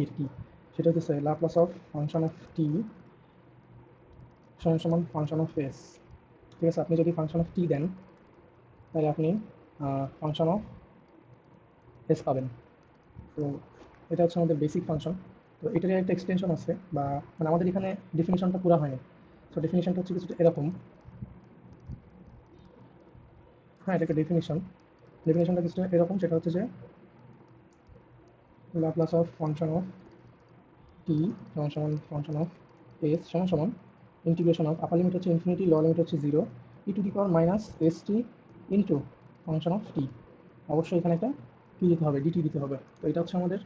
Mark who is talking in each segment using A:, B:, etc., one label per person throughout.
A: এর কি, সেটা হচ্ছে ল্যাপ্লাস অফ ফাংশন অফ টি সমান সমান ফাংশন অফ এস। ঠিক আছে, আপনি যদি ফাংশন অফ টি দেন তাহলে আপনি ফাংশন অফ এস পাবেন। তো এটা হচ্ছে আমাদের বেসিক ফাংশন। তো এটার একটা এক্সটেনশন আছে, বা মানে আমাদের এখানে ডেফিনিশনটা পুরো হয়নি। তো ডেফিনিশনটা হচ্ছে কিছুটা এরকম। হ্যাঁ, এটা একটা ডেফিনিশনটা কিছুটা এরকম, সেটা হচ্ছে যে ল্যাপ্লাস অফ ফাংশন অফ টি সমান সমান ফাংশন অফ এস সমান সমান ইন্টিগ্রেশন অফ আপার লিমিট হচ্ছে ইনফিনিটি, লোয়ার লিমিট হচ্ছে zero, e to the power minus S T into function of T. অবশ্যই এখানে একটা কি দিতে হবে, ডিটি দিতে হবে। তো এটা হচ্ছে আমাদের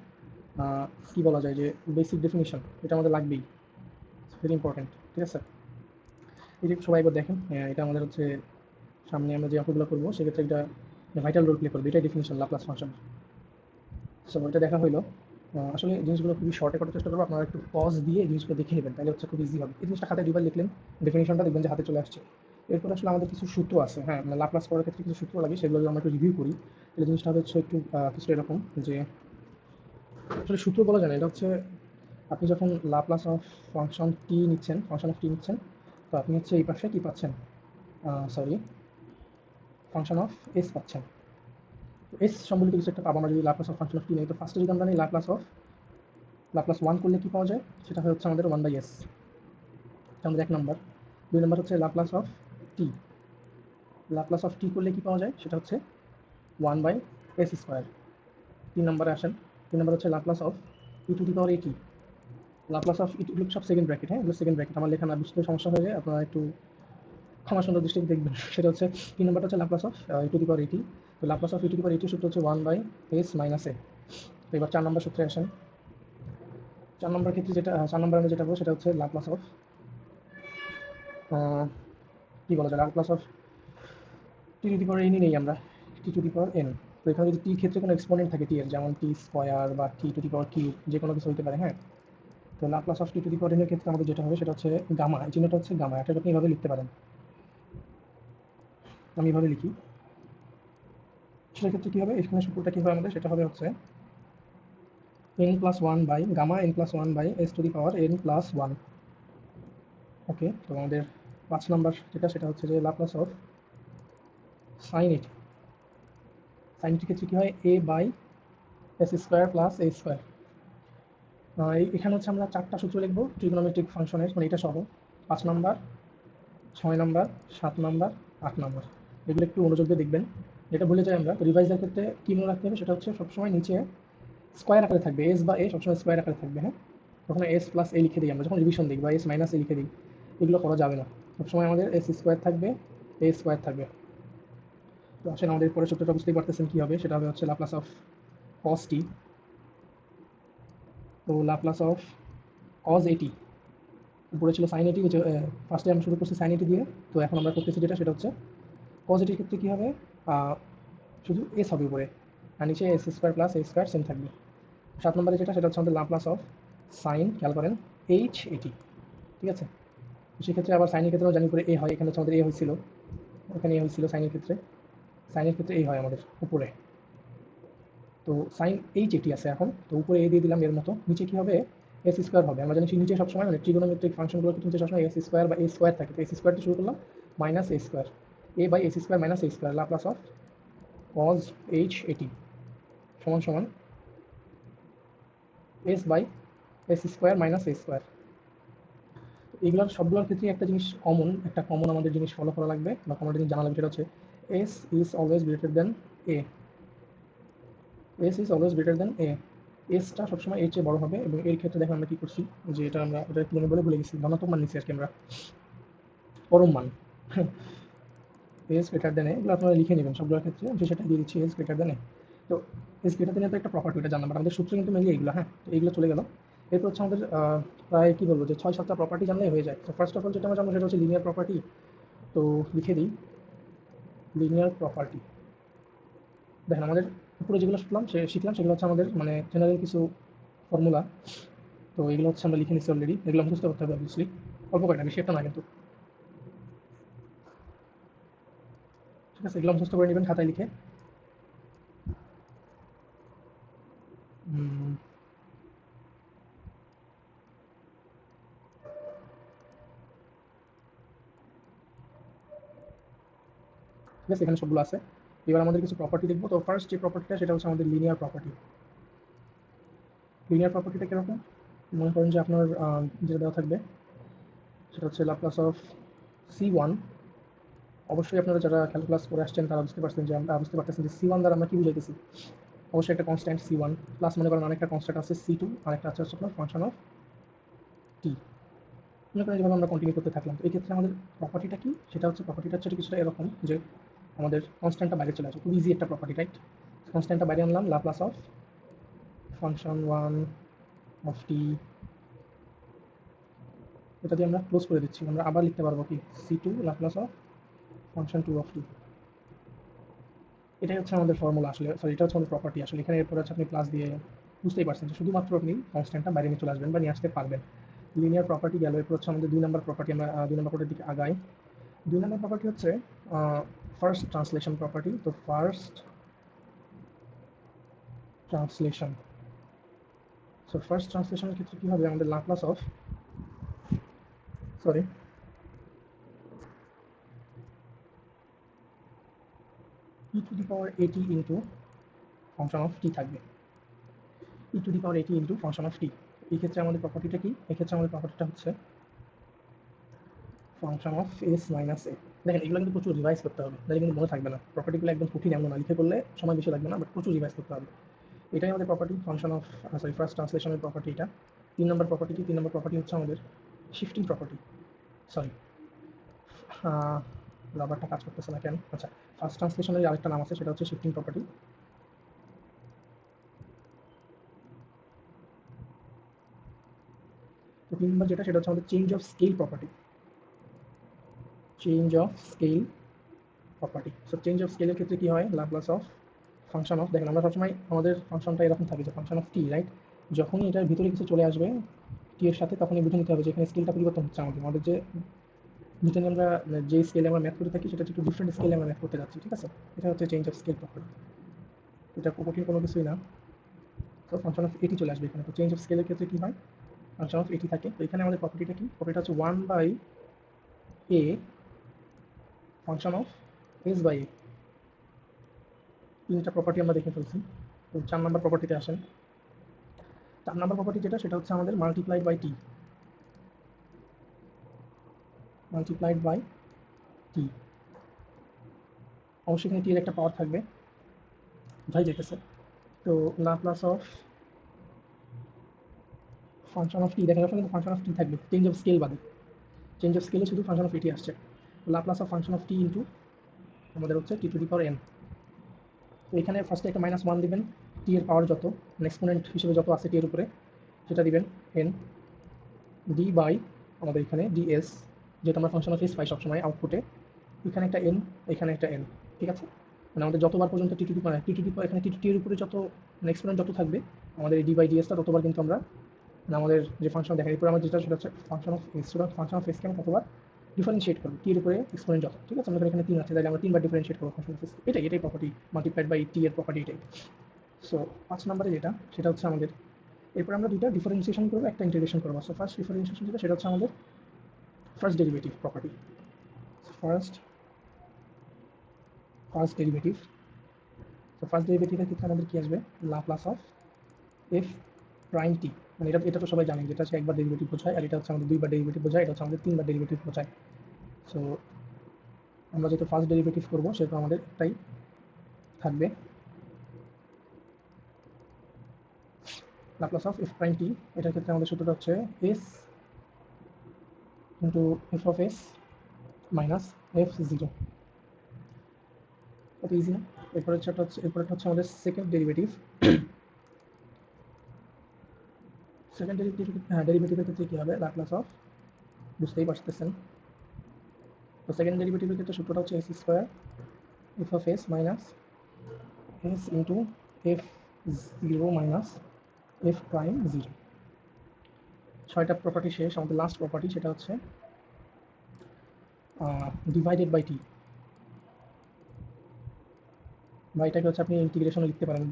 A: কি বলা যায় যে বেসিক ডেফিনিশন, এটা আমাদের লাগবেই, ভেরি ইম্পর্টেন্ট। ঠিক আছে, এই যে সবাই একবার দেখেন, এটা আমাদের হচ্ছে সামনে আমরা যে অঙ্কগুলো করবো সেক্ষেত্রে এটা ভাইটাল রোল প্লে করবে, এটাই ডেফিনিশন লাপ্লাস ফাংশন। সো এটা দেখা হইলো। আসলে জিনিসগুলো খুবই শর্টে করার চেষ্টা করবো, আপনারা একটু পজ দিয়ে এই জিনিসগুলো দেখে নেবেন, তাহলে হচ্ছে খুব ইজি হবে। এই জিনিসটা খাতায় দুবার লিখলেন, ডেফিনিশনটা দেখবেন যে হাতে চলে আসছে। এরপর আসলে আমাদের কিছু সূত্র আছে, হ্যাঁ, মানে লাপ্লাস করার ক্ষেত্রে কিছু সূত্র লাগে, সেগুলো যদি আমরা একটু রিভিউ করি তাহলে জিনিসটা হচ্ছে একটু কিছুটা এরকম যে আসলে সূত্র বলা যায় না, এটা হচ্ছে আপনি যখন লাপ্লাস অফ ফাংশন টি নিচ্ছেন, ফাংশন অফ টি নিচ্ছেন, তো আপনি হচ্ছে এই পাশে কি পাচ্ছেন, সরি, ফাংশন অফ এস পাচ্ছেন। এস সম্বলিত কিছু একটা পাবো আমরা যদি লাপ্লাস অফ ফাংশন অফ টি নেই। তো ফার্স্টে যদি আমরা নিই লাপ্লাস ওয়ান করলে কি পাওয়া যায়, সেটা হচ্ছে আমাদের ওয়ান বাই এস, আমাদের এক নম্বর। দুই নম্বর হচ্ছে Laplace of T, Laplace of T করলে কি পাওয়া যায়, সেটা হচ্ছে ওয়ান বাই এস স্কোয়ার। তিন নম্বরে আসেন, তিন নম্বর হচ্ছে Laplace of e to the power এটি, লাপ্লাস অফ ইট, এগুলো সব সেকেন্ড ব্র্যাকেট, হ্যাঁ, এগুলো সেকেন্ড ব্র্যাকেট, আমার লেখা না বুঝতে সমস্যা হয়ে যায়, আপনারা একটু ক্ষমা সুন্দর দৃষ্টিতে দেখবেন। সেটা হচ্ছে তিন নম্বরটা হচ্ছে Laplace of e to the power এটি। তো Laplace of e to the power A T সূত্র হচ্ছে one by S minus A. তো এবার চার নম্বর সূত্রে আসেন, চার নম্বর ক্ষেত্রে যেটা, চার নম্বর আমরা যেটা বলবো সেটা হচ্ছে লাপ্লাস অফ কি বলা যায়, Laplace of T to the power এনই নেই আমরা, টি টু দি পাওয়ার এন। তো এখানে যদি টি ক্ষেত্রে কোনো এক্সপোনেন্ট থাকে টি এর, যেমন টি স্কোয়ার বা টি টু দি পাওয়ার কিউব, যে কোনো কিছু হতে পারে, হ্যাঁ। তো Laplace of T to the power এনের ক্ষেত্রে আমাদের যেটা হবে সেটা হচ্ছে গামা, এই চিহ্নটা হচ্ছে গামা, এটা আপনি এভাবে লিখতে পারেন, আমি এভাবে লিখি। সেক্ষেত্রে কী হবে, এখানে সূত্রটা কী হবে আমাদের, সেটা হবে হচ্ছে N plus one by gamma N plus one by S to the power N plus one. Okay, তো আমাদের পাঁচ নাম্বার যেটা, সেটা হচ্ছে যে Laplace of sine A T, sine এটির ক্ষেত্রে কী হয়, A by S square plus A square. এখানে হচ্ছে আমরা চারটা সূত্র লিখবো ট্রিগোনোমেট্রিক ফাংশনের, মানে এটা সহ। পাঁচ নাম্বার, ছয় নাম্বার, সাত নাম্বার, আট নাম্বার, এগুলো একটু মনোযোগ দিয়ে দেখবেন। যেটা ভুলে যাই আমরা, রিভাইজের ক্ষেত্রে কী মনে রাখতে হবে, সেটা হচ্ছে সবসময় নিচে স্কোয়ার আকারে থাকবে, এস বা এ সবসময় স্কোয়ার আকারে থাকবে, হ্যাঁ। ওখানে এস প্লাস এ লিখে দিই আমরা যখন রিভিশন দিই, বা এস মাইনাস এ লিখে দিই, এগুলো করা যাবে না। সবসময় আমাদের এস স্কোয়ার থাকবে, এ স্কোয়ার থাকবে। তো আসলে আমাদের পরের সূত্রটা বুঝতেই পারতেছেন কী হবে, সেটা হবে হচ্ছে লাপ্লাস অফ কস টি। তো লাপ্লাস অফ কজ এটি, উপরে ছিল সাইন এটি, ফার্স্টে আমরা শুরু করছি সাইন এটি দিয়ে, তো এখন আমরা করতেছি যেটা, সেটা হচ্ছে কজ এটির ক্ষেত্রে কী হবে, শুধু এস হবে উপরে, আর নিচে S square plus A square same থাকবে। সাত নম্বরে যেটা, সেটা হচ্ছে আমাদের লাপ্লাস অফ সাইন, খেয়াল করেন, এইচ এটি। ঠিক আছে, সেক্ষেত্রে আবার সাইনের ক্ষেত্রেও জানি করে এ হয়, এখানে হচ্ছে আমাদের এ হয়েছিল, এখানে এ হয়েছিল সাইনের ক্ষেত্রে, সাইনের ক্ষেত্রে এই হয় আমাদের উপরে। তো সাইন এইচ এটি আছে এখন, তো উপরে এ দিয়ে দিলাম এর মতো, নিচে কী হবে, এস স্কোয়ার হবে। আমরা জানি নিচে সবসময় মানে ট্রিগোনোমেট্রিক ফাংশনগুলো কিন্তু নিচে সবসময় এস স্কোয়ার বা এ স্কোয়ার থাকে, তো এস স্কোয়ার দিয়ে শুরু করলাম, minus A square, A by S square minus A square, Laplace of cos H at সমান সমান S by S square minus A square. এগুলোর সবগুলোর ক্ষেত্রে একটা জিনিস কমন, একটা কমন আমাদের জিনিস ফলো করা লাগবে, বা কমন জিনিস জানা লাগবে, সেটা হচ্ছে S is always greater than A, S is always greater than A, এসটা সবসময় এর চেয়ে বড় হবে। এবং এর ক্ষেত্রে দেখেন আমরা কী করছি, যে এটা আমরা এটা কি বলে ভুলে গেছি, ধনাত্মক মান নিচ্ছি আর কি আমরা, পরম মান। এস গ্রেটার দেন এ, এগুলো আপনারা লিখে নেবেন সবগুলোর ক্ষেত্রে, যে সেটা দিয়ে দিচ্ছি এস গ্রেটার দেন এ। তো এস গ্রেটার দেন তো একটা প্রপার্টি, এটা জানলাম, বাট আমাদের সূত্র কিন্তু মেনলি এইগুলো, হ্যাঁ। তো এইগুলো চলে গেল। এরপর হচ্ছে আমাদের প্রায় কী বলবো, যে ছয় সাতটা প্রপার্টি জানলেই হয়ে যায়। তো ফার্স্ট অফ অল যেটা আমরা জানবো সেটা হচ্ছে লিনিয়ার প্রপার্টি। তো লিখে দিই লিনিয়ার প্রপার্টি। দেখেন আমাদের উপরে যেগুলো শিখলাম সেগুলো হচ্ছে আমাদের মানে জেনারেল কিছু ফর্মুলা। তো এগুলো হচ্ছে আমরা লিখে নিচ্ছি অলরেডি, এগুলো মুখস্থ করতে হবে অবভিয়াসলি, অল্প কয়টা, বেশি একটা না কিন্তু। ঠিক আছে, এগুলো মুখস্থ করে নেবেন খাতায় লিখে। ঠিক আছে, এখানে সবগুলো আছে। এবার আমাদের কিছু প্রপার্টি দেখবো। তো ফার্স্ট যে প্রপার্টিটা সেটা হচ্ছে আমাদের লিনিয়ার প্রপার্টি। লিনিয়ার প্রপার্টিটা কিরকম? মনে করেন যে আপনার যেটা দেওয়া থাকবে সেটা হচ্ছে ল্যাপ্লাস অফ c1। অবশ্যই আপনারা যারা ক্যালকুলাস করে আসছেন তারা বুঝতে পারছেন যে আমরা বুঝতে পারতেছেন যে c1 দ্বারা আমরা কি বুঝাইতেছি। অবশ্যই একটা কনস্ট্যান্ট c1 প্লাস মনে করেন আরেকটা কনস্ট্যান্ট আছে c2, আর একটা আছে হচ্ছে আপনার ফাংশন অফ t। মনে করেন যেভাবে আমরা কন্টিনিউ করতে থাকলাম, তো এই ক্ষেত্রে আমাদের প্রপার্টিটা কি, সেটা হচ্ছে প্রপার্টিটা হচ্ছে কিছুটা এরকম যে আমাদের কনস্ট্যান্টটা বাইরে চলে আসে। খুব ইজি একটা প্রপার্টি, রাইট? কনস্ট্যান্টটা বাইরে আনলাম, লাপ্লাস অফ ফাংশন 1 অফ টি, এটা দিয়ে আমরা ক্লোজ করে দিচ্ছি। আমরা আবার লিখতে পারবো কি c2 Laplace of function 2 of T. এটাই হচ্ছে আমাদের ফর্মুলা আসলে, সরি এটা হচ্ছে আমাদের প্রপার্টি আসলে। এখানে এরপর হচ্ছে আপনি প্লাস দিয়ে বুঝতেই পারছেন যে শুধুমাত্র আপনি কনস্ট্যান্টটা বাইরে নিয়ে চলে আসবেন বা নিয়ে আসতে পারবেন। লিনিয়ার প্রপার্টি গেল, এরপর হচ্ছে আমাদের 2 নম্বর প্রপার্টি। আমরা 2 নম্বর প্রপার্টির দিকে আগাই। 2 নম্বর প্রপার্টি হচ্ছে ফার্স্ট ট্রান্সলেশন প্রপার্টি। তো ফার্স্ট ট্রান্সলেশন, সো ফার্স্ট ট্রান্সলেশনের ক্ষেত্রে কী হবে, আমাদের Laplace of sorry e to the power at into function of t থাকবে। e to the power at into function of t। এই ক্ষেত্রে আমাদের প্রপার্টিটা কি? এক্ষেত্রে আমাদের প্রপার্টিটা হচ্ছে ফাংশন অফ এস মাইনাস এ। দেখেন এগুলো কিন্তু প্রচুর রিভাইজ করতে হবে, তাহলে কিন্তু মনে থাকবে না। প্রপার্টিগুলো একদম কঠিন এমন না, লিখে করলে সময় বেশি লাগবে না, বাট প্রচুর রিভাইজ করতে হবে। এটাই আমাদের property function of sorry first ট্রান্সলেশনের প্রপার্টি এটা। 3 নম্বর প্রপার্টি কি? 3 নম্বর প্রপার্টি হচ্ছে আমাদের শিফটিং প্রপার্টি। সরি, রাবারটা কাজ করতেছে না কেন? আচ্ছা, ফার্স্ট ট্রান্সলেশনের আরেকটা নাম আছে, সেটা হচ্ছে শিফটিং প্রপার্টি। তো 3 নম্বর যেটা, সেটা হচ্ছে আমাদের change of scale property. Change of scale property. So change of স্কেলের ক্ষেত্রে কি হয়, লাপ্লাস অফ ফাংশন অফ, দেখেন আমরা সবসময় আমাদের ফাংশনটা এরকম থাকে যে ফাংশন অফ টি, রাইট? যখনই এটার ভিতরে কিছু চলে আসবে টি এর সাথে, তখনই বুঝে নিতে হবে যে এখানে স্কেলটা পরিবর্তন হচ্ছে। আমাদের আমাদের যে যেটা আমরা যে স্কেলে আমরা ম্যাথ করে থাকি সেটা একটু ডিফারেন্ট স্কেলে আমরা ম্যাথ করতে যাচ্ছি, ঠিক আছে? এটা হচ্ছে চেঞ্জ অফ স্কেল প্রপার্টি। এটা কঠিন কোনো কিছুই না। তো ফাংশন অফ এটি চলে আসবে এখানে। তো চেঞ্জ অফ স্কেলের ক্ষেত্রে কি হয়, ফাংশন অফ এটি থাকে। তো এখানে আমাদের প্রপার্টিটা কি? প্রপার্টিটা হচ্ছে 1 by A function of S by A. তিনটা প্রপার্টি আমরা দেখে ফেলছি। তো 4 নম্বর প্রপার্টিতে আসেন। 4 নম্বর প্রপার্টি যেটা, সেটা হচ্ছে আমাদের multiplied by T. Multiplied by T, অবশ্যই এখানে টি এর একটা পাওয়ার থাকবে, বোঝাই যেতেছে। তো লাপ্লাস অফ ফাংশন অফ টি, দেখেন সবসময় কিন্তু ফাংশন অফ টি থাকবে চেঞ্জ অফ স্কেল বাদে। চেঞ্জ অফ স্কেলে শুধু ফাংশন অফ এটি আসছে। Laplace of function of T into আমাদের হচ্ছে টি টু দি পাওয়ার এন। তো এখানে ফার্স্টে একটা -1 দিবেন, টি এর পাওয়ার যত মানে এক্সপোনেন্ট হিসেবে যত আছে টি এর উপরে সেটা দিবেন এন, ডি বাই আমাদের এখানে ডিএস, যেহেতু আমরা ফাংশন অফ এস পাই সবসময় আউটপুটে। এখানে একটা এন, এখানে একটা এন, ঠিক আছে? মানে আমাদের যতবার পর্যন্ত টি টু দি পাওয়ার এখানে টি এর উপরে যত মানে এক্সপোনেন্ট যত থাকবে, আমাদের এই ডি বাই ডিএসটা ততবার কিন্তু আমরা মানে আমাদের যে ফাংশন দেখা এরপরে আমার যেটা সেটা হচ্ছে ফাংশন অফ এস। সুতরাং ফাংশন অফ এসকে আমরা কতবার ডিফারেন্সিয়েট করবো, টি এর উপরে এক্সপোনেন্ট যত, ঠিক আছে? আমাদের এখানে 3 আছে, তাহলে আমরা 3 বার ডিফারেন্সিয়েট করবো ফাংশন অফ এস। এটাই প্রপার্টি, মাল্টিপ্লাইড বাই টি এর প্রপার্টি এটাই। সো 5 নম্বরে যেটা, সেটা হচ্ছে আমাদের এরপর আমরা দুইটা ডিফারেন্সিয়েশন করবো, একটা ইন্টিগ্রেশন করবো। সো ফার্স্ট ডিফারেন্সিয়েশন যেটা, সেটা হচ্ছে আমাদের first derivative property. First first derivative, তো ফার্স্ট ডেরিভেটিভের ক্ষেত্রে আমাদের কি আসবে, লাপ্লাস অফ এফ প্রাইম টি। মানে এটা এটা তো সবাই জানেন, যেটা হচ্ছে একবার ডেরিভেটিভ বোঝায়, আর এটা হচ্ছে আমাদের দুইবার ডেরিভেটিভ বোঝায়, এটা হচ্ছে আমাদের 3বার ডেরিভেটিভ বোঝায়। সো আমরা যেহেতু ফার্স্ট ডেরিভেটিভ করবো সেহেতু আমাদের একটাই থাকবে, লাপ্লাস অফ এফ প্রাইম টি। এটার ক্ষেত্রে আমাদের সূত্রটা হচ্ছে S into F of S minus F zero. কত ইজি না? এরপরে হচ্ছে আমাদের সেকেন্ড ডেরিভেটিভ। সেকেন্ড ডেরিভেটিভের ক্ষেত্রে কী হবে, লাপ্লাস অফ, বুঝতেই পারতেছেন। তো সেকেন্ড ডেরিভেটিভের ক্ষেত্রে সূত্রটা হচ্ছে S square F of S minus S into F zero minus F prime zero. 6টা প্রপার্টি শেষ। আমাদের লাস্ট প্রপার্টি সেটা হচ্ছে ডিভাইডেড বাই টি, বা এটাকে হচ্ছে আপনি ইন্টিগ্রেশনও লিখতে পারেন,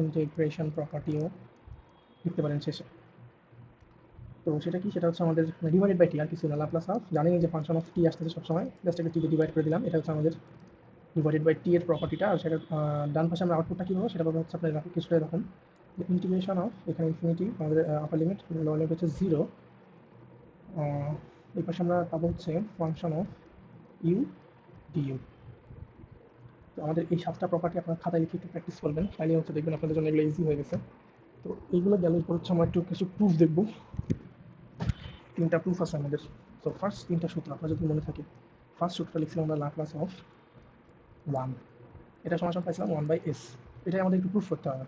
A: ইন্টিগ্রেশন প্রপার্টিও লিখতে পারেন শেষে। তো সেটা কি, সেটা হচ্ছে আমাদের ডিভাইডেড বাই টি, আর কিছু না। লাপ্লাস অফ, জানেন যে ফাংশন অফ টি আসতেছে সবসময়, জাস্ট একটা টিকে ডিভাইড করে দিলাম, এটা হচ্ছে আমাদের ডিভাইডেড বাই টি এর প্রপার্টিটা, আর সেটা ডান পাশে আমরা আউটপুটটা কী পাবো সেটা পাবো হচ্ছে আপনার কিছুটা এরকম, যে ইন্টিগ্রেশন অফ এখানে ইনফিনিটি আমাদের আপার লিমিট, লোয়ার লিমিট হচ্ছে 0, এই পাশে আমরা পাবো হচ্ছে ফাংশন অফ ইউ ডিইউ। তো আমাদের এই 7টা প্রপার্টি আপনার খাতায় লিখে একটু প্র্যাকটিস করবেন, তাইলে হচ্ছে দেখবেন আপনাদের জন্য এগুলো ইজি হয়ে গেছে। তো এইগুলো গেল, এরপর হচ্ছে আমরা একটু কিছু প্রুফ দেখব। 3টা প্রুফ আছে আমাদের। তো ফার্স্ট 3টা সূত্র আপনার যদি মনে থাকে, ফার্স্ট সূত্রটা লিখছিলাম আমরা লাপ্লাস অফ 1, এটা সমান পাইছিলাম 1/s, এটাই আমাদের একটু প্রুফ করতে হবে।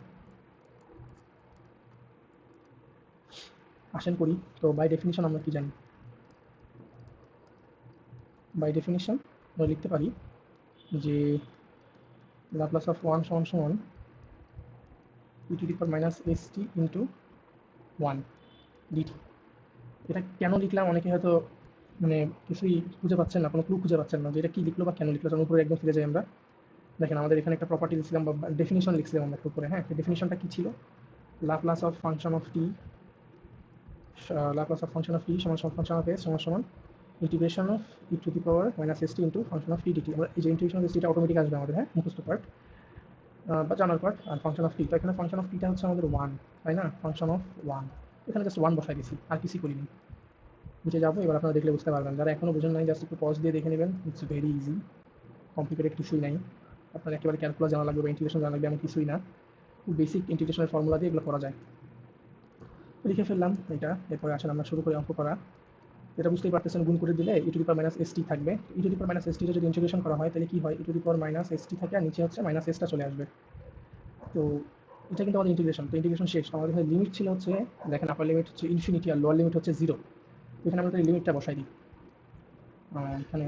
A: আসেন করি। তো বাই ডেফিনিশন আমরা কি জানি? বাই ডেফিনিশন আমরা লিখতে পারি যে লাপ্লাস অফ 1 সমান সমান e to the power minus st into 1 dt। এটা কেন লিখলাম অনেকে হয়তো মানে কিছুই খুঁজে পাচ্ছেন না, কোনো ক্লু খুঁজে পাচ্ছেন না যে এটা কি লিখলো বা কেন লিখলো। তার উপরে একদম ফিরে যাই আমরা। দেখেন আমাদের এখানে একটা প্রপার্টি লিখছিলাম বা ডেফিনিশন লিখছিলাম আমরা একটু উপরে। হ্যাঁ, ডেফিনিশনটা কি ছিল? Laplace of function of T, Laplace of function of টি সমান সমান ফাংশন অফ এস সমান সমান integration of e to the power minus S T into function of t dt. আমরা এই যে ইন্টিগ্রেশন অফ এটা অটোমেটিক আসবে আমাদের, হ্যাঁ, মুখস্থ পার্ট বা জানার পার্ট। আর ফাংশন অফ টি, তো এখানে ফাংশন অফ টিটা হচ্ছে আমাদের 1, তাই না? ফাংশন অফ 1, এখানে জাস্ট 1 বসাই দিছি, আর কিছুই করিনি। নিচে যাবো, এবার আপনারা দেখলে বুঝতে পারবেন। যারা এখনো বুঝেন নাই জাস্ট একটু পজ দিয়ে দেখে নেবেন, ইটস ভেরি ইজি, কমপ্লিকেটেড কিছুই নাই। আপনার একেবারে ক্যালকুলাস জানা লাগবে বা ইন্টিগ্রেশন জানা লাগবে এমন কিছুই না, খুব বেসিক ইন্টিগ্রেশনের ফর্মুলা দিয়ে এগুলো করা যায়। লিখে ফেললাম এটা। এরপরে আসলে আমরা শুরু করি অঙ্ক করা। এটা বুঝতেই পারতেছেন, গুণ করে দিলে e to the power minus S t থাকবে। E to the power minus s টিটা যদি ইন্টিগ্রেশন করা হয় তাহলে কি হয়? E to the power minus S t থাকে, আর নিচে হচ্ছে মাইনাস এসটা চলে আসবে। তো এটা কিন্তু আমাদের ইন্টিগ্রেশন। তো ইন্টিগ্রেশন শেষ। আমাদের এখানে লিমিট ছিল হচ্ছে, দেখেন আপার লিমিট হচ্ছে ইনফিনিটি আর লোয়ার লিমিট হচ্ছে 0। এখানে আমরা লিমিটটা বসাই দিই। এখানে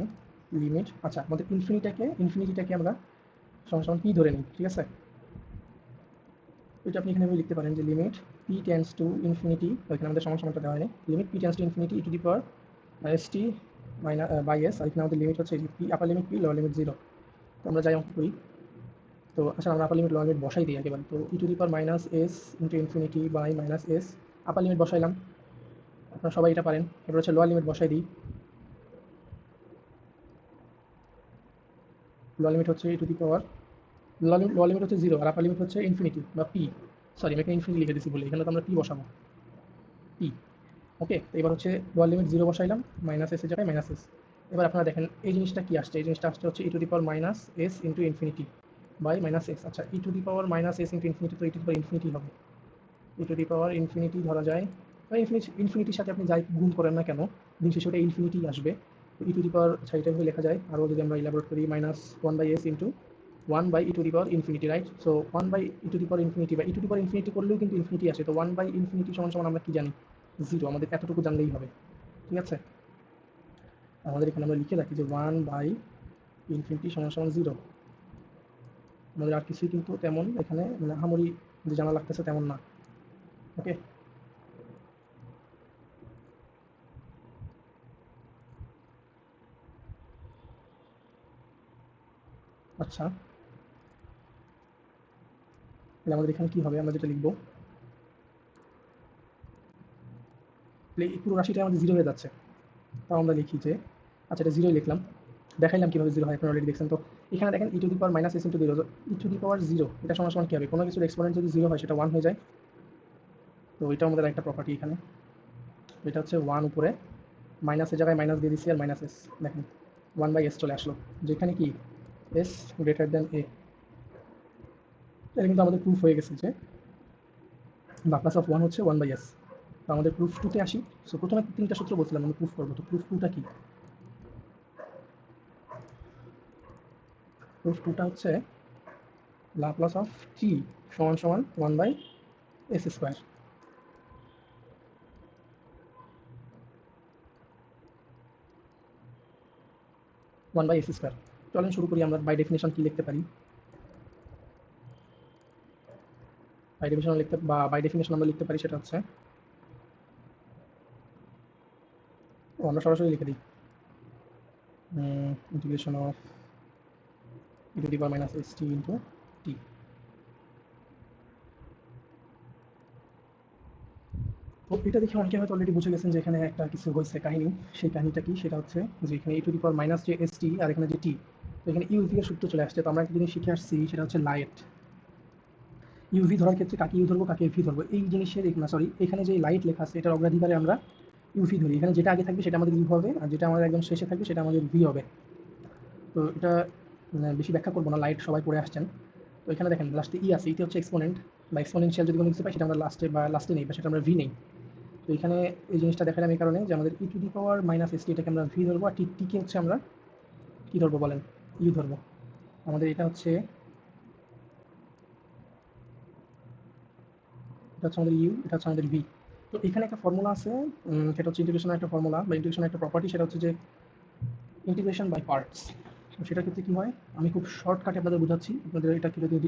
A: লিমিট, আচ্ছা আমাদের ইনফিনিটিটাকে আমরা সমান সমান পি ধরে নিই, ঠিক আছে? এটা আপনি এখানে লিখতে পারেন যে limit p tends to infinity, এখানে আমাদের সমান সমানটা দেওয়া হয়নি, limit p tends to infinity e to the power s t minus by s, আর এখানে আমাদের লিমিট হচ্ছে p upper limit p, lower limit 0। তো আমরা যাই অঙ্ক করি। তো আচ্ছা আমরা আপার লিমিট লোয়ার লিমিট বসাই দিই একেবারে। তো e to the power minus S into infinity by minus s, upper limit বসাইলাম, আপনারা সবাই এটা পারেন। এবার হচ্ছে লোয়ার লিমিট বসাই দিই। লোয়ার লিমিট হচ্ছে e to the power, lower limit হচ্ছে 0 আর আপার লিমিট হচ্ছে ইনফিনিটি বা পি, সরি আমি এখানে ইনফিনিটি লিখে দিচ্ছি বলে, এখানে তো আমরা পি বসাবো, পি। ওকে, তো এবার হচ্ছে লোয়ার লিমিট 0 বসাইলাম, মাইনাস এস এর জায়গায় মাইনাস এস। এবার আপনারা দেখেন এই জিনিসটা কি আসছে, এই জিনিসটা আসছে হচ্ছে e to the power minus S into infinity by minus s. আচ্ছা e to the power minus S into infinity, তো e to the power infinity হবে। ই টু দি পাওয়ার ইনফিনিটি ধরা যায়, বা ইনফিনিটির সাথে আপনি যাই গুণ করেন না কেন, দিন শেষে ওটা ইনফিনিটি আসবে। তো ই টু দি পাওয়ার এইটাভাবে লেখা যায়। আরও যদি আমরা ইলাবোরেট করি, minus 1/s into 1/e two the power infinity, right? So 1/e two the power infinity বা ই টু দি পাওয়ার ইনফিনিটি করলেও কিন্তু ইনফিনিটি আসে। তো 1/ইনফিনিটি সমান সমান আমরা কি জানি? 0। আমাদের এতটুকু জানলেই হবে, ঠিক আছে? আমাদের এখানে আমরা লিখে রাখি যে 1/ইনফিনিটি সমান সমান 0। আমাদের আর কিছুই কিন্তু তেমন এখানে মানে আহামরি যে জানা লাগতেছে তেমন না। ওকে, আচ্ছা তাহলে আমাদের এখানে কি হবে? আমরা যেটা লিখবো, এই পুরো রাশিটা আমাদের 0 হয়ে যাচ্ছে। তাও আমরা লিখি যে, আচ্ছা এটা 0 লিখলাম, দেখাইলাম কিভাবে 0 হয়, আপনারা অলরেডি দেখছেন। তো এখানে দেখেন e to the power minus S into 0, e to the power 0 এটা সমান সমান কি হবে? কোনো কিছুর এক্সপোনেন্ট যদি 0 হয় সেটা 1 হয়ে যায়। তো এটা আমাদের একটা প্রপার্টি এখানে। এটা হচ্ছে 1 উপরে, মাইনাসের জায়গায় মাইনাস দিয়ে দিচ্ছি আর মাইনাস এস, দেখেন 1/s চলে আসলো, যেখানে কি এস গ্রেটার দ্যান এ। এটা কিন্তু আমাদের প্রুফ হয়ে গেছে যে লাপ্লাস অফ 1 হচ্ছে 1/s। তো আমাদের প্রুফ 2তে আসি। সো প্রথমে 3টা সূত্র বলছিলাম আমি প্রুফ করবো, তো প্রুফ 2টা কি? প্রুফ 2টা হচ্ছে লাপ্লাস অফ টি সমান সমান 1/s স্কোয়ার। 1/s square. চলেন শুরু করি। আমরা বাই ডেফিনেশন কি লিখতে পারি? বাই ডেফিনেশন লিখতে বা বাই ডেফিনেশন আমরা লিখতে পারি সেটা হচ্ছে, আমরা সরাসরি লিখে দিই integration of e to the power minus S T into t. তো এটা দেখে অনেকে হয়তো অলরেডি বুঝে গেছেন যে এখানে একটা কিছু হয়েছে কাহিনী। সেই কাহিনীটা কি? সেটা হচ্ছে যে এখানে e to the power minus যে এস টি আর এখানে যে টি, এখানে ইউভি এর সূত্র চলে আসছে। তো আমরা একটা জিনিস শিখে আসছি, সেটা হচ্ছে লাইট। ইউভি ধরার ক্ষেত্রে কাকে ইউ ধরবো, কাকে ভি ধরবো, এই জিনিসের সরি, এখানে যে লাইট লেখা আছে এটার অগ্রাধিকারে আমরা ইউভি ধরি। এখানে যেটা আগে থাকবে সেটা আমাদের ইউ হবে, আর যেটা আমাদের একদম শেষে থাকবে সেটা আমাদের ভি হবে। তো এটা বেশি ব্যাখ্যা করবো না, লাইট সবাই পড়ে আসছেন। তো এখানে দেখেন লাস্টে ই আছে, ইটা হচ্ছে এক্সপোনেন্ট বা এক্সপোনেনশিয়াল যদি কোনো কিছু পাই সেটা আমরা লাস্টে নেই, বা সেটা আমরা ভি নেই। তো এখানে এই জিনিসটা দেখালাম এই কারণে যে আমাদের e to the power minus S t, এটাকে আমরা ভি ধরবো, আর টিকে হচ্ছে আমরা কী ধরবো বলেন, ইউ ধরবো। আমাদের এটা হচ্ছে আমাদের ইউ, এটা হচ্ছে আমাদের ভি। তো এখানে একটা ফর্মুলা আছে, সেটা হচ্ছে ইন্টিগ্রেশনের একটা ফর্মুলা বা ইন্টিগ্রেশনের একটা প্রপার্টি, সেটা হচ্ছে যে ইন্টিগ্রেশন বাই পার্টস। তো সেটার ক্ষেত্রে কী হয়, আমি খুব শর্টকাটে আপনাদের বোঝাচ্ছি। আপনাদের এটা কি যদি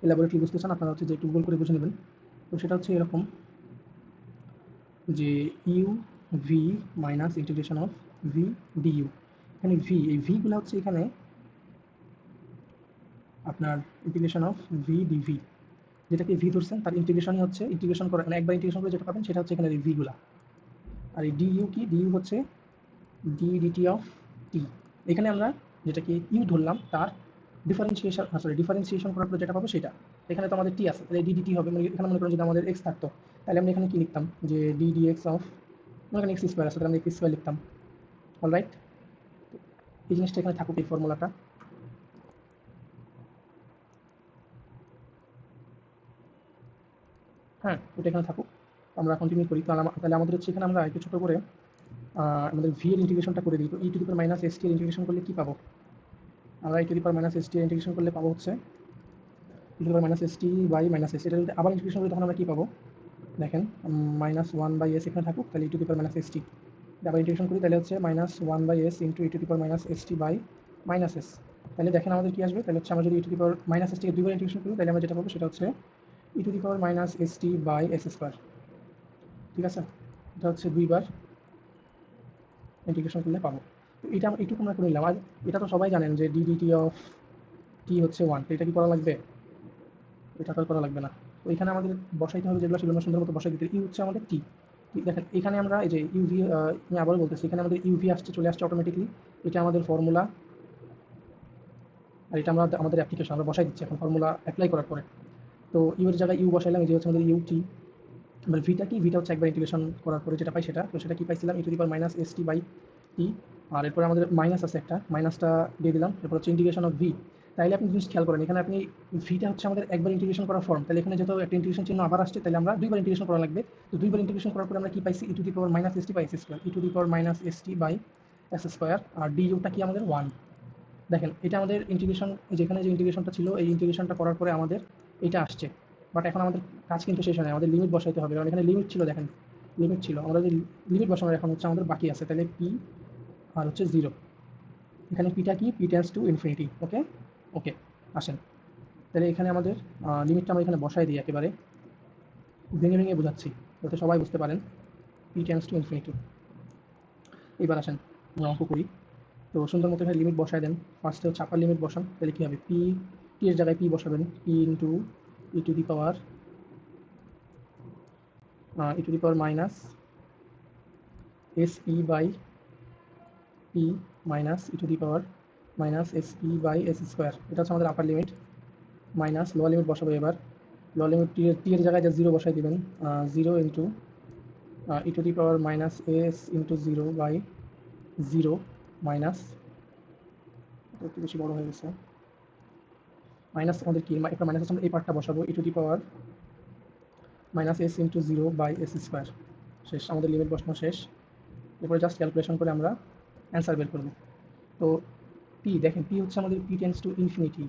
A: এলাবোরেটলি বুঝতে চান, আপনারা হচ্ছে যে একটু গুগল করে বুঝে নেবেন। তো সেটা হচ্ছে এরকম যে U V minus integration of V DU. এখানে ভি, এই ভিগুলো হচ্ছে এখানে আপনার ইন্টিগ্রেশন অফ ভি ডিভি। যেটাকে ভি ধরছেন তার ইন্টিগ্রেশনই হচ্ছে, ইন্টিগ্রেশন করে মানে একবার ইন্টিগ্রেশন করে যেটা পাবেন সেটা হচ্ছে এখানে এই ভিগুলা। আর এই ডিইউ কি, ডিইউ হচ্ছে ডি ডিটি অফ টি। এখানে আমরা যেটাকে ইউ ধরলাম তার ডিফারেন্সিয়েশন করার পরে যেটা পাবো সেটা। এখানে তো আমাদের টি আছে, তাহলে ডি ডিটি হবে। মানে এখানে মনে করেন যদি আমাদের এক্স থাকতো, তাহলে আমরা এখানে কি লিখতাম, যে ডি ডি এক্স অফ, মনে করেন এক্স স্কোয়ার আছে, তাহলে আমরা এক্স স্কোয়ার লিখতাম। অলরাইট, এই জিনিসটা এখানে থাকুক, এই ফর্মুলাটা। হ্যাঁ, এটা এখানে থাকুক, আমরা কন্টিনিউ করি। তাহলে আমাদের হচ্ছে এখানে আমরা একটু ছোটো করে আমাদের ভি এর ইন্টিগ্রেশনটা করে দিই। তো e to the power minus S t এর ইন্টিগ্রেশন করলে কী পাবো, আমরা e to the power minus S t এর ইন্টিগ্রেশন করলে পাবো হচ্ছে e to the power minus S t by minus s. এটা যদি আবার ইন্টিগ্রেশন করি তখন আমরা কী পাবো, দেখেন মাইনাস ওয়ান বাই এস এখানে থাকুক, তাহলে e to the power minus S t. আবার ইন্টিগ্রেশন করি তাহলে হচ্ছে minus one by s into E to the power minus S t by minus s. তাহলে দেখেন আমাদের কী আসবে, তাহলে হচ্ছে আমরা যদি e to the power minus s টিকে দুইবার ইন্টিগ্রেশন করি তাহলে আমরা যেটা পাবো সেটা হচ্ছে e to the power minus S t by S square. ঠিক আছে, এটা হচ্ছে দুইবার ইন্টিগ্রেশন করলে পাবো। তো এটা এইটুকু আমরা করে নিলাম। আর এটা তো সবাই জানেন যে ডি ডিটি অফ টি হচ্ছে ওয়ান। তো এটা কি করা লাগবে, এটা তো আর করা লাগবে না। তো এখানে আমাদের বসাইতে হবে যেগুলো, সেগুলো আমরা সুন্দর মতো বসাই দিতে। ই হচ্ছে আমাদের টি। দেখেন এখানে আমরা এই যে ইউভি, আমি আবারও বলতেছি, এখানে আমাদের ইউভি আসছে, চলে আসছে অটোমেটিকলি। এটা আমাদের ফর্মুলা, আর এটা আমরা আমাদের অ্যাপ্লিকেশন আমরা বসাই দিচ্ছি এখন ফর্মুলা অ্যাপ্লাই করার পরে। তো ইউ এর জায়গায় ইউ বসাইলাম, এই যে হচ্ছে আমাদের ইউ টি। এবার ভিটা কি, ভিটা হচ্ছে একবার ইন্টিগ্রেশন করার পরে যেটা পাই সেটা। তো সেটা কি পাইছিলাম, e to the power minus S t by t. আর এরপরে আমাদের মাইনাস আছে একটা, মাইনাসটা দিয়ে দিলাম। এরপর হচ্ছে ইন্টিগ্রেশন অফ ভি। তাইলে আপনি জিনিস খেয়াল করেন, এখানে আপনি ভিটা হচ্ছে আমাদের একবার ইন্টিগ্রেশন করার ফর্ম, তাহলে এখানে যেহেতু একটা ইন্টিগ্রেশন চিহ্ন আবার আসছে, তাহলে আমরা দুইবার ইন্টিগ্রেশন করা লাগবে। তো দুইবার ইন্টিগ্রেশন করার পরে আমরা কি পাইছি, e to the power minus S t by S square, e to the power minus S t by S square. আর ডি ইউটা কি আমাদের ওয়ান। দেখেন এটা আমাদের ইন্টিগ্রেশন, যেখানে যে ইন্টিগ্রেশনটা ছিল এই ইন্টিগ্রেশনটা করার পরে আমাদের এটা আসছে। বাট এখন আমাদের কাজ কিন্তু শেষ হয় না, আমাদের লিমিট বসাইতে হবে, কারণ এখানে লিমিট ছিল, দেখেন লিমিট ছিল, আমরা যে লিমিট বসানোর এখন হচ্ছে আমাদের বাকি আছে। তাহলে পি আর হচ্ছে জিরো, এখানে পিটা কি, পি টেন্স টু ইনফিনিটি। ওকে, ওকে, আসেন তাহলে এখানে আমাদের লিমিটটা আমরা এখানে বসাই দিই, একেবারে ভেঙে ভেঙে বোঝাচ্ছি যাতে সবাই বুঝতে পারেন। P tends to infinity. এবার আসেন আমরা অঙ্ক করি। তো সুন্দর মতো এখানে লিমিট বসায় দেন। ফার্স্টে হচ্ছে আপার লিমিট বসান, তাহলে কী হবে, পি, টি এর জায়গায় পি বসাবেন, P into E to the power minus S E by P minus E to the power minus S E by S square. এটা হচ্ছে আমাদের upper limit. Minus lower limit বসাবো এবার। লোয়ার লিমিট টি এর জায়গায় যা জিরো বসাই দেবেন, zero into E to the power minus S into zero by zero minus, একটু বেশি বড় হয়ে গেছে, মাইনাস আমাদের কি, একটা মাইনাস আছে, আমরা এই পার্টটা বসাবো, e to the power minus S into zero by S square. শেষ, আমাদের লিমিট বসানো শেষ। এরপরে জাস্ট ক্যালকুলেশন করে আমরা অ্যান্সার বের করব। তো পি দেখেন, পি হচ্ছে আমাদের পি টেন্স টু ইনফিনিটি।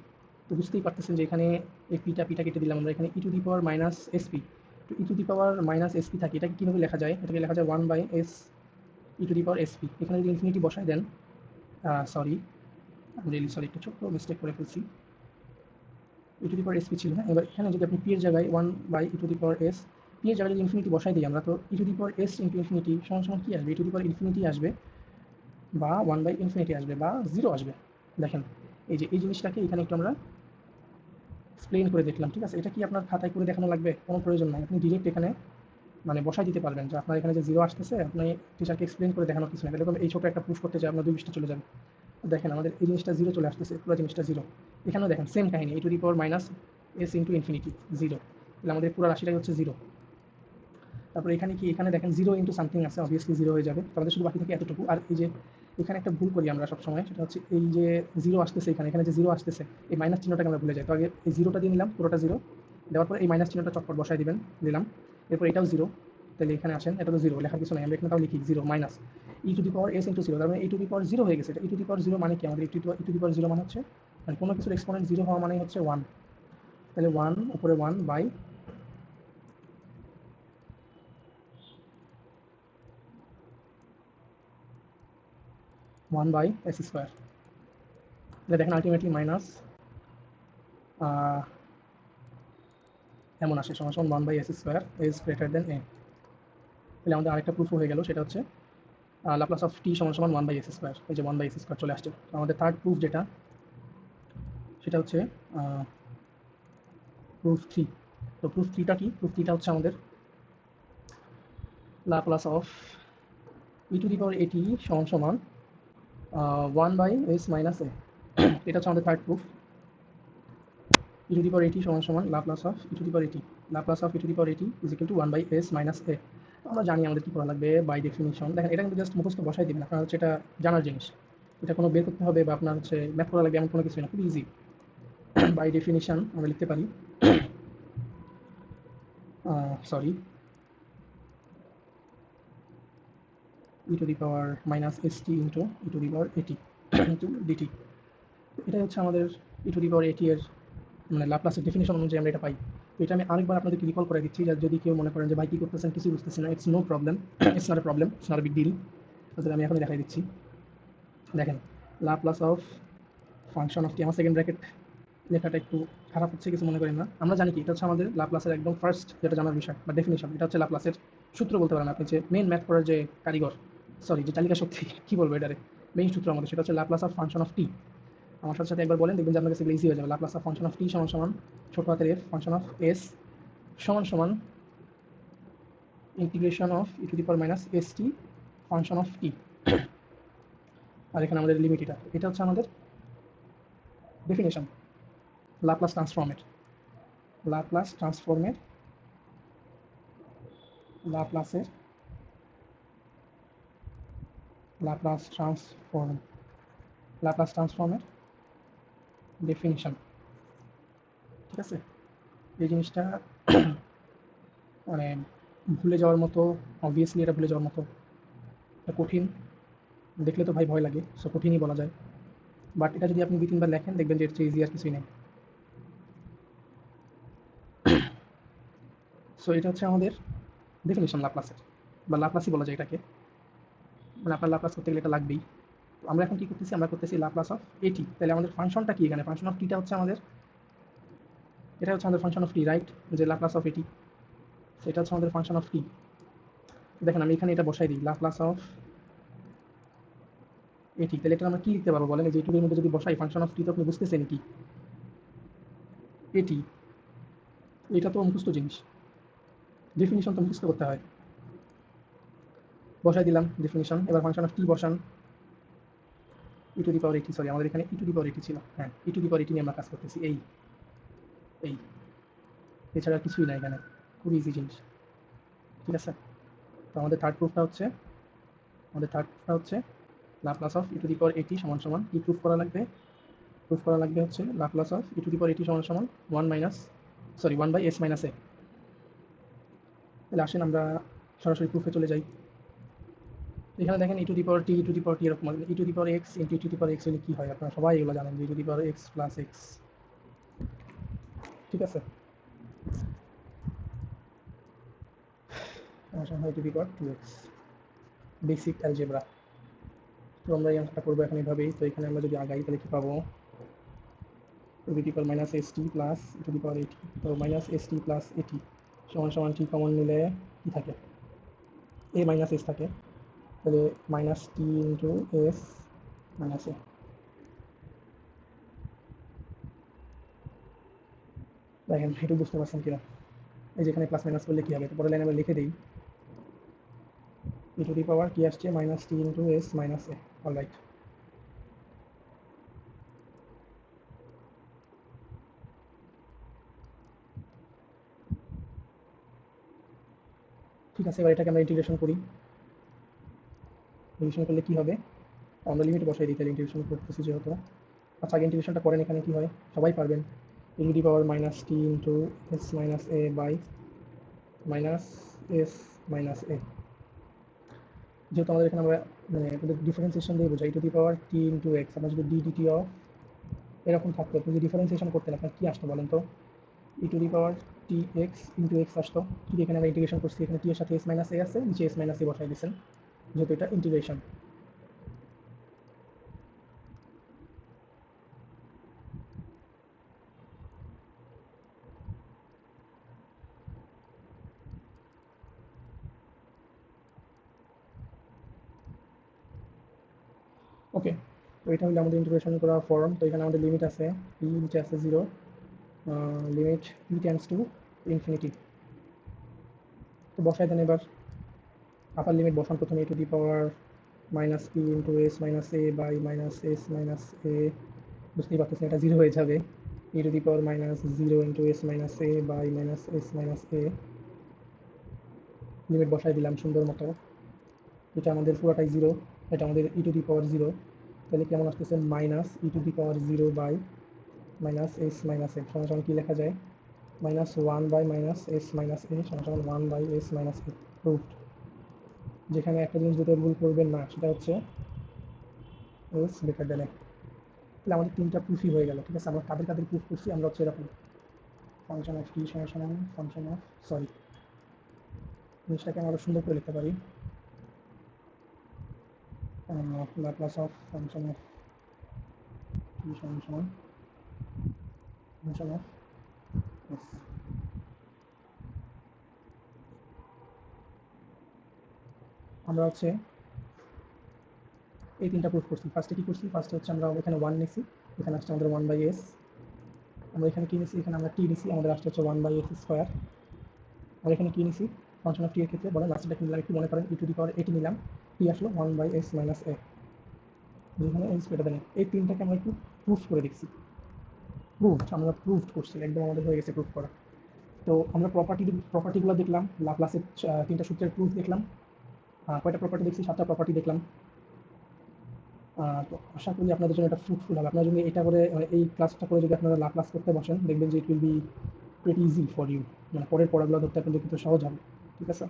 A: তো বুঝতেই পারতেছেন যে এখানে এই পিটা কেটে দিলাম আমরা, এখানে e to the power minus s p. তো e to the power minus s p থাকে, এটাকে কীভাবে লেখা যায়, এটাকে লেখা যায় one by s e to the power s p. এখানে যদি ইনফিনিটি বসায় দেন, সরি রিয়েলি সরি, একটু ছোট্ট মিস্টেক করে ফেলছি, e to the power s p ছিল না। এবার এখানে যদি আপনি পি এর জায়গায় one by e to the power s, p এর জায়গায় যদি ইনফিনিটি বসাই দিই আমরা, তো e to the power s into infinity সমান সমান কী আসবে, ই টু দি পাওয়ার ইনফিনিটি আসবে, বা ওয়ান বাই ইনফিনিটি আসবে, বা জিরো আসবে। দেখেন এই যে এই জিনিসটাকে এখানে একটু আমরা এক্সপ্লেন করে দেখলাম। ঠিক আছে, এটা কি আপনার খাতায় করে দেখানো লাগবে, কোনো প্রয়োজন নাই, আপনি ডিরেক্ট এখানে মানে বসাই দিতে পারবেন যে আপনার এখানে যে জিরো আসতেছে, আপনি টিচারকে এক্সপ্লেন করে দেখানোর কিছু না, এরকম এই ছোটো একটা প্রুফ করতে চাই আপনার 2 পৃষ্ঠা চলে যাবে। দেখেন আমাদের এই জিনিসটা জিরো চলে আসতেছে, পুরো জিনিসটা জিরো। এখানেও দেখেন সেম কাহিনী, e to the power minus S into infinity zero, তাহলে আমাদের পুরো রাশিটাই হচ্ছে জিরো। তারপরে এখানে কি, এখানে দেখেন জিরো ইন্টু সামথিং আছে, অবভিয়াসলি জিরো হয়ে যাবে, তো আমাদের শুধু বাকি থাকে এতটুকু। আর এই যে এখানে একটা ভুল করি আমরা সবসময়, সেটা হচ্ছে এই যে জিরো আসতেছে এখানে, এখানে যে জিরো আসতেছে এই মাইনাস চিহ্নটাকে আমরা ভুলে যাই। তো আগে এই জিরোটা দিয়ে নিলাম, পুরোটা জিরো দেওয়ার পর এই মাইনাস চিহ্নটা চটপট বসাই দিবেন, দিলাম। এরপর এটাও জিরো, তাহলে এখানে আসেন, এটা তো জিরো, লেখার কিছু নাই, আমরা এখানে তাও লিখি zero minus E to the power s into zero, তার মানে ই টু দি পাওয়ার জিরো হয়ে গেছে। এটা ই টু দি পাওয়ার জিরো মানে কি, আমাদের e to the power zero মানে হচ্ছে, মানে কোনো কিছুর এক্সপোনেন্ট জিরো হওয়া মানে হচ্ছে ওয়ান, তাহলে ওয়ান উপরে one by one by S square. তাহলে দেখেন আলটিমেটলি মাইনাস এমন আসে, সমান সমান one by S square is greater than a. তাহলে আমাদের আরেকটা প্রুফ হয়ে গেল, সেটা হচ্ছে লাপ্লাস অফ টি সমান সমান ওয়ান বাই এস স্কোয়ার, এই যে ওয়ান বাই এস স্কোয়ার চলে আসছে। তো আমাদের থার্ড প্রুফ যেটা, সেটা হচ্ছে প্রুফ থ্রি। তো প্রুফ থ্রিটা কি, প্রুফ থ্রিটা হচ্ছে আমাদের Laplace of e to the power a t সমান সমান one by S minus a. এটা হচ্ছে আমাদের third proof. E to the power a t সমান সমান Laplace of e to the power এটি, Laplace of e to the power a t is equal to one by S minus a. আমরা জানি আমাদের কী করা লাগবে বাই ডেফিনিশন। দেখেন এটা কিন্তু জাস্ট মুখস্থ বসাই দিবেন, আপনার হচ্ছে এটা জানার জিনিস, এটা কোনো বের করতে হবে বা আপনার হচ্ছে ম্যাথ করা লাগবে এমন কোনো কিছু না, খুব ইজি। বাই ডেফিনিশন আমরা লিখতে পারি, sorry, e to the power minus S T into E to the power a t into DT. এটাই হচ্ছে আমাদের ই টু দি পাওয়ার এটি এর মানে লাপ্লাসের ডেফিনিশন অনুযায়ী আমরা এটা পাই। তো এটা আমি আরেকবার আপনাদেরকে রিকল করে দিচ্ছি, যদি কেউ মনে করেন যে ভাই কী করতেছেন কিছু বুঝতেছি না, it's no problem, it's not a problem, it's not a big deal. তাহলে আমি এখনই দেখাই দিচ্ছি। দেখেন Laplace of function of T, আমার সেকেন্ড ব্র্যাকেট লেখাটা একটু খারাপ হচ্ছে, কিছু মনে করেন না। আমরা জানি কি, এটা হচ্ছে আমাদের লাপ্লাসের একদম ফার্স্ট যেটা জানার বিষয় বা ডেফিনিশন, এটা হচ্ছে লাপ্লাসের সূত্র বলতে পারেন আপনি, যে মেন ম্যাথ করার যে কারিগর, সরি যে চালিকা শক্তি কী বলবো এটারে, মেইন সূত্র আমাদের সেটা হচ্ছে Laplace of function of T. আমার সাথে সাথে একবার বলেন, দেখবেন যে আপনার কাছে ইজি হয়ে যাবে। লাপ্লাস অফ ফাংশন অফ টি সমান সমান ছোট হাতের এফ ফাংশন অফ এস সমান সমান integration of e to the power minus S t function of t. আর এখানে আমাদের লিমিট, এটা হচ্ছে আমাদের ডেফিনেশন লাপ্লাস ট্রান্সফর্মের, লাপ্লাস ট্রান্সফর্মের লাপ্লাসের লাপ্লাস ট্রান্সফর্ম লাপ্লাস ট্রান্সফর্মের ডেফিনিশন। ঠিক আছে, এই জিনিসটা মানে ভুলে যাওয়ার মতো, অবভিয়াসলি এটা ভুলে যাওয়ার মতো, এটা কঠিন, দেখলে তো ভাই ভয় লাগে, সো কঠিনই বলা যায়। বাট এটা যদি আপনি দুই তিনবার লেখেন দেখবেন যে এর চেয়ে ইজি আর কিছুই নেই। সো এটা হচ্ছে আমাদের ডেফিনিশন লাপ্লাসের, বা লাপ্লাসই বলা যায় এটাকে, মানে আপনার লাপ্লাস করতে গেলে এটা লাগবেই। তো আমরা এখন কী করতেছি, আমরা করতেছি লাপ্লাস অফ এটি। তাহলে আমাদের ফাংশনটা কি, এখানে ফাংশন অফ টিটা হচ্ছে আমাদের, এটা হচ্ছে আমাদের ফাংশন অফ টি, রাইট, যে লাপ্লাস অফ এটি, সেটা হচ্ছে আমাদের ফাংশন অফ টি। দেখেন আমি এখানে এটা বসাই দিই, লাপ্লাস অফ এটি, তাহলে এটা আমরা কি লিখতে পারবো বলেন, এই যে এটুকুর মধ্যে যদি বসাই ফাংশন অফ টি, তো আপনি বুঝতেছেন কি এটি, এটা তো মুখস্থ জিনিস, ডেফিনিশন তো মুখস্থ করতে হয়। বসাই দিলাম ডেফিনিশন, এবার ফাংশন অফ টি বসান, ই টু দি পাওয়ার এটি, সরি আমাদের এখানে ই টু দি পাওয়ার এটি ছিল, হ্যাঁ ই টু দি পাওয়ার এটি নিয়ে আমরা কাজ করতেছি, এই এই এছাড়া কিছুই না এখানে, খুব ইজি জিনিস। ঠিক আছে, তো আমাদের থার্ড প্রুফটা হচ্ছে, Laplace of e to the power a t সমান সমান কি প্রুফ করা লাগবে, প্রুফ করা লাগবে হচ্ছে Laplace of e to the power a t সমান সমান one by S minus a. তাহলে আসেন আমরা সরাসরি প্রুফে চলে যাই। এখানে দেখেন e to the power T, E to the power t এরকম, e to the power x into E to the power x হলে কী হয়, আপনারা সবাই এগুলো জানেন, যে e to the power x plus x. ঠিক আছে, e to the power two x, basic algebra. তো আমরা এই অঙ্কটা করবো এখন এইভাবেই। তো এখানে আমরা যদি আগাই তাহলে কী পাবো, to the power minus S t plus e to the power এটি, তো মাইনাস এস টি প্লাস এটি সমান সমান টি কমন নিলে কী থাকে, এ মাইনাস এস থাকে, তাহলে minus t into s minus এ। দেখেন একটু বুঝতে পারছেন কিনা, এই যেখানে প্লাস মাইনাস করলে কী হবে, তো পরের লাইনে আমরা লিখে দিই, ই টু দি পাওয়ার কি আসছে minus t into s minus এ, অলরাইট। ঠিক আছে, এবার এটাকে আমরা ইন্টিগ্রেশন করি। ইন্টিগ্রেশন করলে কি হবে? আমরা লিমিট বসাই দিই, তাহলে ইন্টিগ্রেশন করতেছি যেহেতু। আচ্ছা, আগে ইন্টিগ্রেশনটা করেন, এখানে কি হয় সবাই পারবেন। e to the power minus t into s minus a by minus s minus a. যেহেতু আমাদের এখানে আমরা মানে ডিফারেন্সিয়েশন দিয়ে বোঝাই, e to the power t into x, আমরা যদি ডি ডিটি অফ এরকম থাকতো, আপনি যদি ডিফারেন্সিয়েশন করতেন আপনার কি আসতো বলেন তো? E to the power t x into x আসতো। কিন্তু এখানে আমরা ইন্টিগ্রেশন করছি, এখানে টি এর সাথে এস মাইনাস এ আছে, নিচে এস মাইনাস এ বসাই দিচ্ছেন যেহেতু এটা ইন্টিগ্রেশন। ওকে, তো এটা হলো আমাদের ইন্টিগ্রেশন করার ফর্ম। তো এখানে আমাদের লিমিট আছে ই, নিচে আছে zero, limit e tends to infinity. তো বসাই দেন এবার আপার লিমিট বসান প্রথমে, e to the power minus p into s minus a by minus s minus a. বুঝতেই পারতেছেন এটা জিরো হয়ে যাবে। E to the power minus zero into s minus a by minus s minus a. Limit বসাই দিলাম সুন্দর মতো। এটা আমাদের পুরোটাই জিরো, এটা আমাদের e to the power zero. তাহলে কেমন আসতেছে? Minus E to the power zero by minus s minus a সমান সমান কী লেখা যায়? Minus one by minus s minus a সমান সমান one by S minus a. Proofed. যেখানে একটা জিনিস যেটা ভুল করবেন না সেটা হচ্ছে এস গ্রেটার দেন এ। তাহলে আমাদের তিনটা প্রুফই হয়ে গেল। ঠিক আছে, আমরা কাদের কাদের প্রুফ করছি? আমরা হচ্ছে এরকম ফাংশন অফ টি সমান সমান ফাংশন অফ সরি, জিনিসটাকে আমরা আরো সুন্দর করে লিখতে পারি। ল্যাপ্লাস অফ ফাংশন অফ টি সমান সমান ফাংশন অফ এস। আমরা হচ্ছে এই তিনটা প্রুফ করছি। ফার্স্টে কি করছি? ফার্স্টে হচ্ছে আমরা এখানে ওয়ান নিছি, এখানে আসছে আমাদের ওয়ান বাই এস। আমরা এখানে কি নিছি? এখানে আমরা টি নিছি, আমাদের আসছে হচ্ছে ওয়ান বাই এস স্কোয়ার। আমরা এখানে কি নিছি? ফাংশন অফ টি এর ক্ষেত্রে বলেন লাস্টটা কি নিলাম একটু মনে করেন, ই টু দি পাওয়ার এটি নিলাম, টি আসলো ওয়ান বাই এস মাইনাস এ, যেখানে এস গ্রেটার দেন এ। এই তিনটাকে আমরা একটু প্রুফ করে দেখছি। প্রুফড, আমরা প্রুফড করছি, একদম আমাদের হয়ে গেছে প্রুফ করা। তো আমরা প্রপার্টিগুলো দেখলাম, লাপ্লাসের তিনটা সূত্রের প্রুফ দেখলাম। কয়টা প্রপার্টি দেখছি? 7টা প্রপার্টি দেখলাম। তো আশা করি আপনাদের জন্য এটা ফ্রুটফুল হবে। আপনারা যদি এটা করে এই ক্লাসটা করে যদি আপনারা লাপ্লাস করতে বসেন, দেখবেন যে it will be pretty easy for you. মানে পরের পড়াগুলো ধরতে আপনাদের কিন্তু সহজ হবে। ঠিক আছে?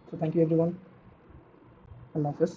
A: তো থ্যাংক ইউ এভরিওয়ান, আল্লাহ হাফেজ।